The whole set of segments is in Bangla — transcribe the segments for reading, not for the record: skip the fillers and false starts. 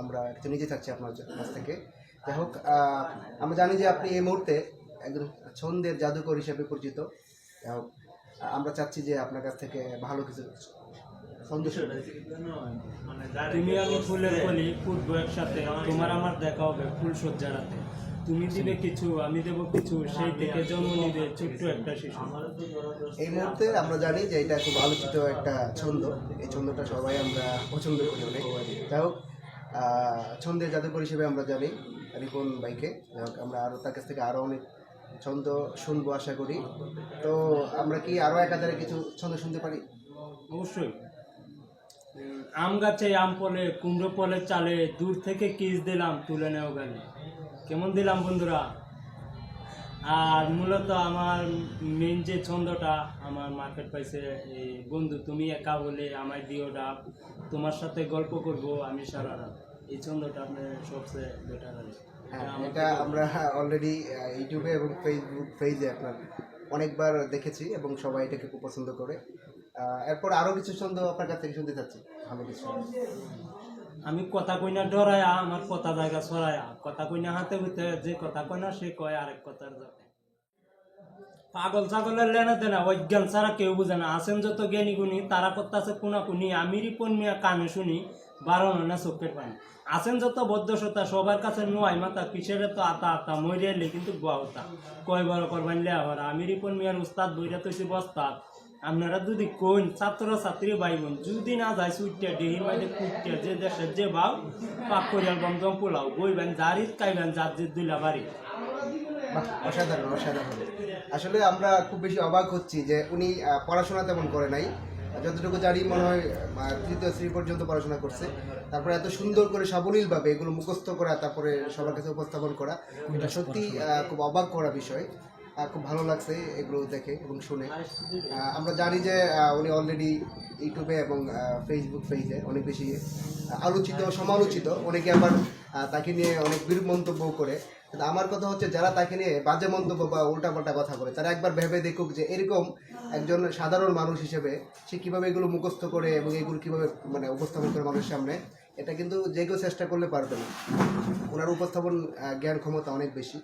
আমরা একটু নিজে থাকছি আপনার কাছ থেকে। যাই হোক, আমরা জানি যে আপনি এই মুহূর্তে একজন ছন্দের জাদুকর হিসেবে পরিচিত। যাই হোক, আমরা চাচ্ছি যে আপনার কাছ থেকে ভালো কিছু ছন্দ শুনতে। তুমি আমি ফুলের কলি ফুটবো একসাথে, তোমার আমার দেখা হবে ফুল সজ্জা রাতে। তুমি দিবে কিছু আমি দেবো কিছু, সেই থেকে জন্ম নিবে ছোট্ট একটা শিশু। এই মুহূর্তে আমরা জানি যে এটা খুব আলোচিত একটা ছন্দ। এই ছন্দটা সবাই আমরা পছন্দ করি অনেক। যাই হোক, ছন্দের জাদুকর হিসেবে আমরা জানি রিপন ভাইকে। যাই হোক, আমরা আরও তার কাছ থেকে আরও অনেক ছন্দ শুনবো আশা করি। তো আমরা কি আরও একাধারে কিছু ছন্দ শুনতে পারি? অবশ্যই। আম গাছে আম পলে কুমড়ো পলে চালে, দূর থেকে কিস দিলাম তুলে নেও গেলে। কেমন দিলাম বন্ধুরা? আর মূলত আমার মেন যে ছন্দটা আমার মার্কেট পাইছে এই বন্ধু তুমি একা বলে আমায় দিও ডাক, তোমার সাথে গল্প করব আমি সারা রাত। এই ছন্দটা আপনার সবচেয়ে বেটার আছে। হ্যাঁ, এটা আমরা অলরেডি ইউটিউবে এবং ফেসবুক পেজে আপনার অনেকবার দেখেছি এবং সবাই এটাকে খুব পছন্দ করে। এরপর আরও কিছু ছন্দ আপনার কাছ থেকে শুনতে চাচ্ছি, ভালো কিছু। আমি কথা কইনা ডরায়া আমার কথা জায়গা ছড়ায়া, কথা কইনা হাতে হইতে যে কথা কইনা সে কয় আরেক কথার যাতে। পাগল ছাগলের লেনা দেনা অজ্ঞান ছাড়া কেউ বুঝে না, আছেন যত জ্ঞানী গুণী তারা করতেছে কোনাকুনি, আমি রিপন মিয়া কানে শুনি বারণ না চোখের পানি। আছেন যত বদ্ধসতা সবার কাছে নোয়াই মাথা, কিসের তো আতা আতা মরে এলে কিন্তু গোয়াতা, কয় বড় করবান লেয়া ভরা। আমি রিপন মিয়ার উস্তাদ বইরা তৈছি বস্তাদ, আপনারা যদি কোন ছাত্র ছাত্রী ভাই বোন যদি না যায় সুইটিয়া ডেহির মাঝে কুটিয়া যে দেশের যে ভাও পাক করিয়াল বমদম পোলাও বইবেন জারিত কাইবেন যার যে দুইলা বাড়ি। বাহ, অসাধারণ অসাধারণ। আসলে আমরা খুব বেশি অবাক হচ্ছি যে উনি পড়াশোনা তেমন করে নাই। যতটুকু জানি মনে হয় তৃতীয় শ্রেণী পর্যন্ত পড়াশোনা করছে। তারপরে এত সুন্দর করে সাবলীলভাবে এগুলো মুখস্থ করা, তারপরে সবার কাছে উপস্থাপন করা, এটা সত্যি খুব অবাক করা বিষয়। খুব ভালো লাগছে এগুলো দেখে এবং শুনে। আমরা জানি যে উনি অলরেডি ইউটিউবে এবং ফেসবুক পেজে অনেক বেশি আলোচিত সমালোচিত। অনেকে আবার তাকে নিয়ে অনেক বিরূপ মন্তব্য করে। কিন্তু আমার কথা হচ্ছে, যারা তাকে নিয়ে বাজে মন্তব্য বা উল্টাপাল্টা কথা বলে তারা একবার ভেবে দেখুক যে এরকম একজন সাধারণ মানুষ হিসেবে সে কীভাবে এগুলো মুখস্থ করে এবং এগুলো কীভাবে মানে উপস্থাপন করে মানুষের সামনে। এটা কিন্তু যে কেউ চেষ্টা করলে পারবে না। ওনার উপস্থাপন জ্ঞান ক্ষমতা অনেক বেশি।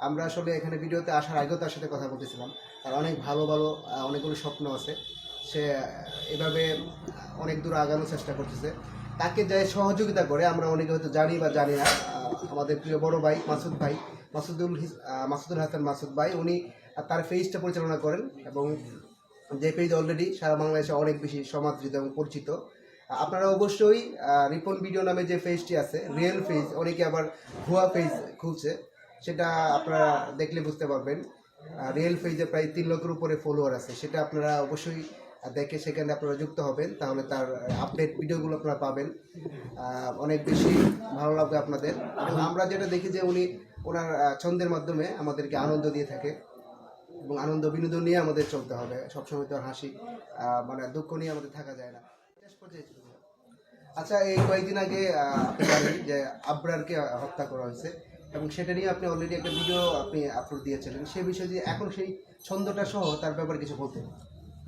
আমরা আসলে এখানে ভিডিওতে আসার আগেও তার সাথে কথা বলতেছিলাম। তার অনেক ভালো ভালো অনেকগুলো স্বপ্ন আছে। সে এভাবে অনেক দূর আগানোর চেষ্টা করতেছে। তাকে যে সহযোগিতা করে আমরা অনেকে হয়তো জানি বা জানি না। আমাদের প্রিয় বড় ভাই মাসুদ ভাই, মাসুদুল হাসান মাসুদ ভাই, উনি তার পেজটা পরিচালনা করেন এবং যে পেজ অলরেডি সারা বাংলাদেশে অনেক বেশি সমাদৃত এবং পরিচিত। আপনারা অবশ্যই রিপন ভিডিও নামে যে পেজটি আছে, রিয়েল পেজ, অনেকে আবার ভুয়া পেজ খুলছে, সেটা আপনারা দেখলে বুঝতে পারবেন। রিয়েল পেজে প্রায় 3 লক্ষের উপরে ফলোয়ার আছে। সেটা আপনারা অবশ্যই দেখে সেখানে আপনারা যুক্ত হবেন, তাহলে তার আপডেট ভিডিওগুলো আপনারা পাবেন। অনেক বেশি ভালো লাগবে আপনাদের। এবং আমরা যেটা দেখি যে উনি ওনার ছন্দের মাধ্যমে আমাদেরকে আনন্দ দিয়ে থাকে এবং আনন্দ বিনোদন নিয়ে আমাদের চলতে হবে। সবসময় তো আর হাসি মানে দুঃখ নিয়ে আমাদের থাকা যায় না। আচ্ছা, এই কয়েকদিন আগে আপনি জানেন যে আবরারকে হত্যা করা হয়েছে এবং সেটা নিয়ে আপনি অলরেডি একটা ভিডিও আপনি আপলোড দিয়েছিলেন। সেই বিষয়ে যে এখন সেই ছন্দটা সহ তার ব্যাপারে কিছু বলতেন।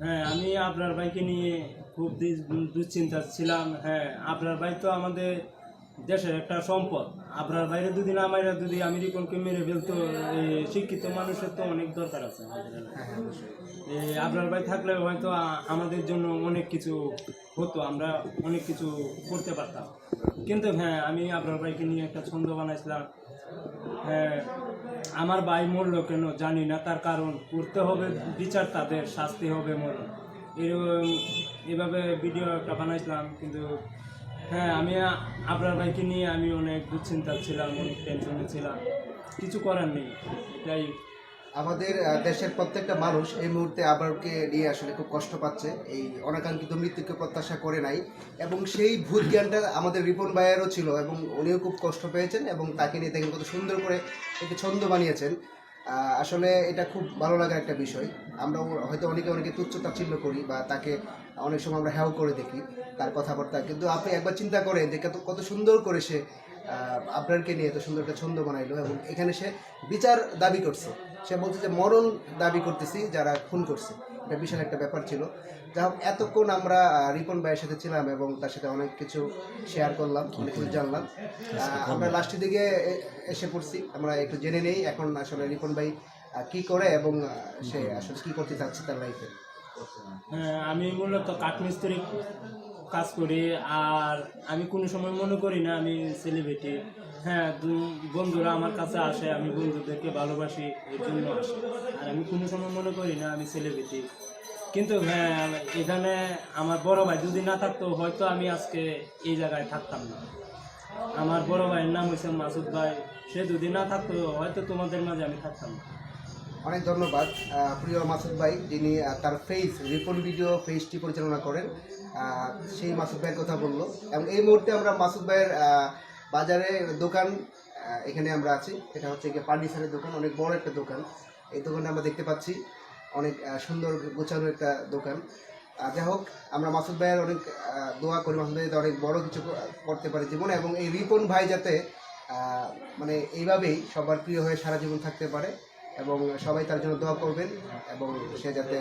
হ্যাঁ, আমি আপনার ভাইকে নিয়ে খুব দুশ্চিন্তা ছিলাম। হ্যাঁ, আপনার ভাই তো আমাদের দেশের একটা সম্পদ। আপনার বাইরে দুদিন আমার যদি আমি রিপনকে মেরে ফেলতো, শিক্ষিত মানুষের তো অনেক দরকার আছে আমাদের এলাকায়। আপনার ভাই থাকলে হয়তো আমাদের জন্য অনেক কিছু হতো, আমরা অনেক কিছু করতে পারতাম। কিন্তু হ্যাঁ, আমি আপনার ভাইকে নিয়ে একটা ছন্দ বানাইছিলাম। হ্যাঁ, আমার ভাই মরলো কেন জানি না, তার কারণ করতে হবে বিচার, তাদের শাস্তি হবে মরণ। এরকম এভাবে ভিডিও একটা বানাইছিলাম। কিন্তু হ্যাঁ, আমি আপনার ভাইকে নিয়ে আমি অনেক দুশ্চিন্তা ছিলাম, অনেক টেনশনে ছিলাম। কিছু করার নেই, এটাই। আমাদের দেশের প্রত্যেকটা মানুষ এই মুহূর্তে আবরারকে নিয়ে আসলে খুব কষ্ট পাচ্ছে। এই অনাকাঙ্ক্ষিত মৃত্যুকে প্রত্যাশা করে নাই এবং সেই ভূত জ্ঞানটা আমাদের রিপন ভাইয়েরও ছিল এবং উনিও খুব কষ্ট পেয়েছেন এবং তাকে নিয়ে দেখেন কত সুন্দর করে একটি ছন্দ বানিয়েছেন। আসলে এটা খুব ভালো লাগার একটা বিষয়। আমরা হয়তো অনেকে তুচ্ছ তাচ্ছিল্য করি বা তাকে অনেক সময় আমরা হ্যাও করে দেখি তার কথাবার্তা, কিন্তু আপনি একবার চিন্তা করেন যে কত সুন্দর করে সে আবরারকে নিয়ে এত সুন্দর একটা ছন্দ বানাইলো এবং এখানে সে বিচার দাবি করছে। সে বলছে যে মরণ দাবি করতেছি যারা খুন করছে, এটা বিশাল একটা ব্যাপার ছিল। যাই হোক, এতক্ষণ আমরা রিপন ভাইয়ের সাথে ছিলাম এবং তার সাথে অনেক কিছু শেয়ার করলাম, অনেক কিছু জানলাম। আমরা লাস্টের দিকে এসে পড়ছি, আমরা একটু জেনে নেই এখন আসলে রিপন ভাই কি করে এবং সে আসলে কি করতে চাচ্ছে তার লাইফে। হ্যাঁ, আমি মূলত কাঠমিস্ত্রি কাজ করি, আর আমি কোনো সময় মনে করি না আমি সেলিব্রিটি। হ্যাঁ, বন্ধুরা আমার কাছে আসে, আমি বন্ধুদেরকে ভালোবাসি, এর জন্য আসে। আর আমি কোনো সময় মনে করি না আমি সেলিব্রিটি। কিন্তু হ্যাঁ, এখানে আমার বড় ভাই যদি না থাকতো হয়তো আমি আজকে এই জায়গায় থাকতাম না। আমার বড় ভাইয়ের নাম হয়েছে মাসুদ ভাই, সে যদি না থাকতো হয়তো তোমাদের মাঝে আমি থাকতাম না। অনেক ধন্যবাদ প্রিয় মাসুদ ভাই, যিনি তার রিপন ভিডিও পেজটি পরিচালনা করেন। সেই মাসুদ ভাইয়ের কথা বললো এবং এই মুহূর্তে আমরা মাসুদ ভাইয়ের বাজারে দোকান, এখানে আমরা আছি। এটা হচ্ছে গিয়ে ফার্নিচারের দোকান, অনেক বড় একটা দোকান। এই দোকানটা আমরা দেখতে পাচ্ছি, অনেক সুন্দর গোছানো একটা দোকান। যাই হোক, আমরা মাসুদ ভাইয়ের অনেক দোয়া করি মাসুদ ভাই যাতে অনেক বড় কিছু করতে পারে জীবনে, এবং এই রিপন ভাই যাতে মানে এইভাবেই সবার প্রিয় হয়ে সারা জীবন থাকতে পারে এবং সবাই তার জন্য দোয়া করবেন এবং সে যাতে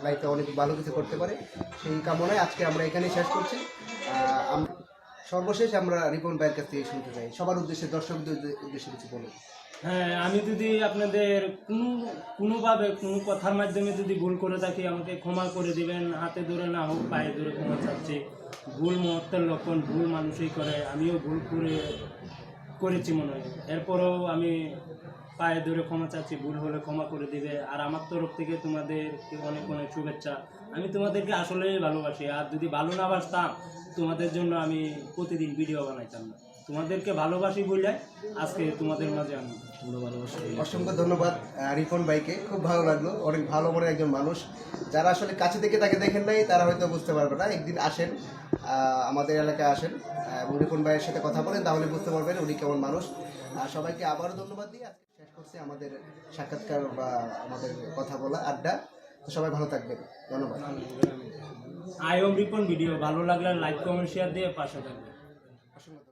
লাইফে অনেক ভালো কিছু করতে পারে, সেই কামনায় আজকে আমরা এখানেই শেষ করছি। সর্বশেষ আমরা রিপন ভাইয়ের কাছ থেকে শুনতে চাই, সবার উদ্দেশ্যে, দর্শকদের উদ্দেশ্যে কিছু বলুন। হ্যাঁ, আমি যদি আপনাদের কোনোভাবে কোনো কথার মাধ্যমে যদি ভুল করে থাকি আমাকে ক্ষমা করে দিবেন। হাতে ধরে না হোক পায়ে ধরে ক্ষমা চাচ্ছি। ভুল মহত্বের লক্ষণ, ভুল মানুষই করে, আমিও ভুল করেছি মনে হয়। এরপরেও আমি পায়ে ধরে ক্ষমা চাচ্ছি, ভুল হলে ক্ষমা করে দিবে। আর আমার তরফ থেকে তোমাদেরকে অনেক অনেক শুভেচ্ছা। আমি তোমাদেরকে আসলেই ভালোবাসি, আর যদি ভালো না বাসতাম তোমাদের জন্য আমি প্রতিদিন ভিডিও বানাইতাম না। তোমাদেরকে ভালোবাসি বলে আজকে তোমাদের মাঝে আমি ভালোবাসি। অসংখ্য ধন্যবাদ রিপন ভাইকে, খুব ভালো লাগলো। অনেক ভালো মনের একজন মানুষ, যারা আসলে কাছে থেকে তাকে দেখেন নাই তারা হয়তো বুঝতে পারবে না। একদিন আসেন, আমাদের এলাকায় আসেন এবং রিপন ভাইয়ের সাথে কথা বলেন, তাহলে বুঝতে পারবেন উনি কেমন মানুষ। সবাইকে আবারও ধন্যবাদ দিয়ে আজকে শেষ করছি আমাদের সাক্ষাৎকার বা আমাদের কথা বলা আড্ডা। তো সবাই ভালো থাকবেন, ধন্যবাদ। আই হোপ রিপন ভিডিও ভালো লাগলে লাইক কমেন্ট শেয়ার দিয়ে পাশে থাকবেন।